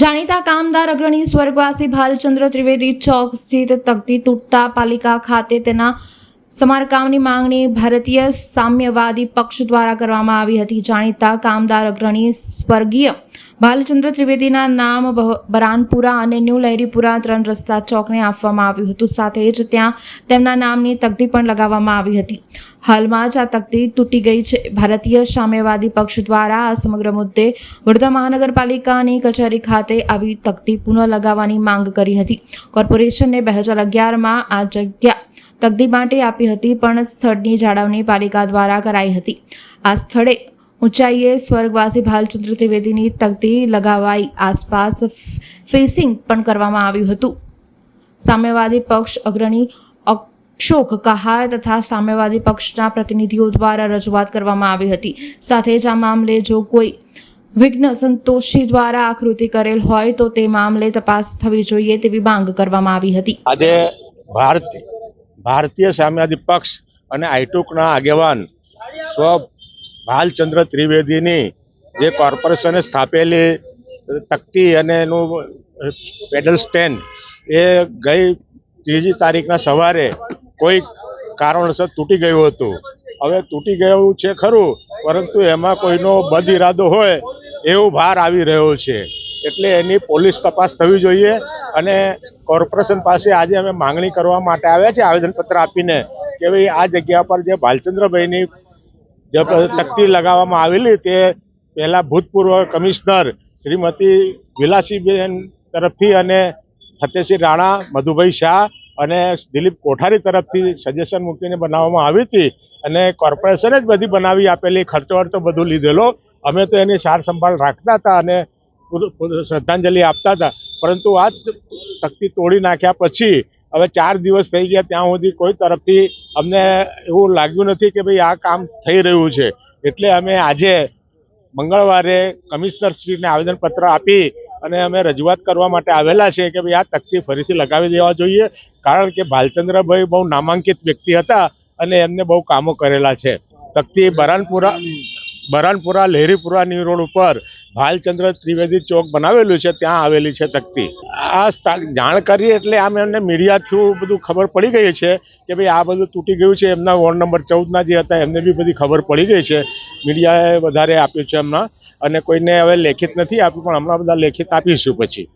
જાણીતા કામદાર અગ્રણી સ્વર્ગવાસી ભાલચંદ્ર ત્રિવેદી ચોક સ્થિત તકતી તૂટતા પાલિકા ખાતે તેના સમારકામની માંગણી ભારતીય સામ્યવાદી પક્ષ દ્વારા કરવામાં આવી હતી। જાણીતા કામદાર અગ્રણી સ્વર્ગીય ભાલચંદ્ર ત્રિવેદીના નામ બરાનપુરા અને ન્યૂ લહેરીપુરા 3 રસ્તા ચોકને આપવામાં આવ્યું હતું। સાથે જ ત્યાં તેમના નામની તકતી પણ લગાવવામાં આવી હતી। હાલમાં જ આ તકતી તૂટી ગઈ છે। ભારતીય સામ્યવાદી પક્ષ દ્વારા આ સમગ્ર મુદ્દે વડોદરા મહાનગરપાલિકાની કચેરી ખાતે આવી તકતી પુનઃ લગાવવાની માંગ કરી હતી। કોર્પોરેશનને 2011માં આ જગ્યા તકતી માટે આપી હતી, પણ સ્થળની જાળવણી પાલિકા દ્વારા કરાઈ હતી। આ સ્થળે ઊંચાઈએ સ્વર્ગવાસી ભાલચંદ્ર ત્રિવેદીની તકતી લગાવાઈ, આસપાસ ફેન્સિંગ પણ કરવામાં આવ્યું હતું। સામ્યવાદી પક્ષ અગ્રણી અશોક કહાર તથા સામ્યવાદી પક્ષના પ્રતિનિધિઓ દ્વારા રજૂઆત કરવામાં આવી હતી। સાથે જ આ મામલે જો કોઈ વિઘ્ન સંતોષી દ્વારા આ કૃતિ કરેલ હોય તો તે મામલે તપાસ થવી જોઈએ તેવી માંગ કરવામાં આવી હતી। આજે ભારતીય સામ્યવાદી પક્ષ અને આઈટુકના આગેવાન સ્વ ભાલચંદ્ર ત્રિવેદીની જે કોર્પોરેશને સ્થાપેલી તકતી અને એનું પેડલ સ્ટેન્ડ એ ગઈ 3જી તારીખના સવારે કોઈ કારણોસર તૂટી ગયું હતું। હવે તૂટી ગયું છે ખરું, પરંતુ એમાં કોઈનો બદ ઇરાદો હોય એવું ભાર આવી રહ્યો છે, એટલે એની પોલીસ તપાસ થવી જોઈએ। અને કોર્પોરેશન પાસે આજે અમે માંગણી કરવા માટે આવ્યા છે આવેદનપત્ર આપીને કે ભાઈ આ જગ્યા પર જે ભાલચંદ્રભાઈની જે તકતી લગાવવામાં આવેલી તે પહેલાં ભૂતપૂર્વ કમિશનર શ્રીમતી વિલાસીબેન તરફથી અને ફતેહસિંહ રાણા, મધુભાઈ શાહ અને દિલીપ કોઠારી તરફથી સજેશન મૂકીને બનાવવામાં આવી હતી અને કોર્પોરેશને જ બધી બનાવી આપેલી, ખર્ચો વર્ચો બધું લીધેલો। અમે તો એની સાર સંભાળ રાખતા હતા અને શ્રદ્ધાંજલિ આપતા હતા, પરંતુ આ તકતી તોડી નાખ્યા પછી હવે 4 દિવસ થઈ ગયા, ત્યાં સુધી કોઈ તરફથી અમને એવું લાગ્યું નથી કે ભાઈ આ કામ થઈ રહ્યું છે। એટલે અમે આજે મંગળવારે કમિશનરશ્રીને આવેદનપત્ર આપી અને અમે રજૂઆત કરવા માટે આવેલા છે કે ભાઈ આ તકતી ફરીથી લગાવી દેવા જોઈએ, કારણ કે ભાલચંદ્રભાઈ બહુ નામાંકિત વ્યક્તિ હતા અને એમને બહુ કામો કરેલા છે। તકતી બરાનપુરા લહેરીપુરાની રોડ ઉપર ભાલચંદ્ર ત્રિવેદી ચોક બનાવેલું છે, ત્યાં આવેલી છે તકતી। આ જાણ કરી એટલે આમ એમને મીડિયા થ્રુ બધું ખબર પડી ગઈ છે કે ભાઈ આ બધું તૂટી ગયું છે। એમના વોર્ડ નંબર 14ના જે હતા એમને બી બધી ખબર પડી ગઈ છે, મીડિયાએ વધારે આપ્યું છે હમણાં, અને કોઈને હવે લેખિત નથી આપ્યું, પણ હમણાં બધા લેખિત આપીશું પછી।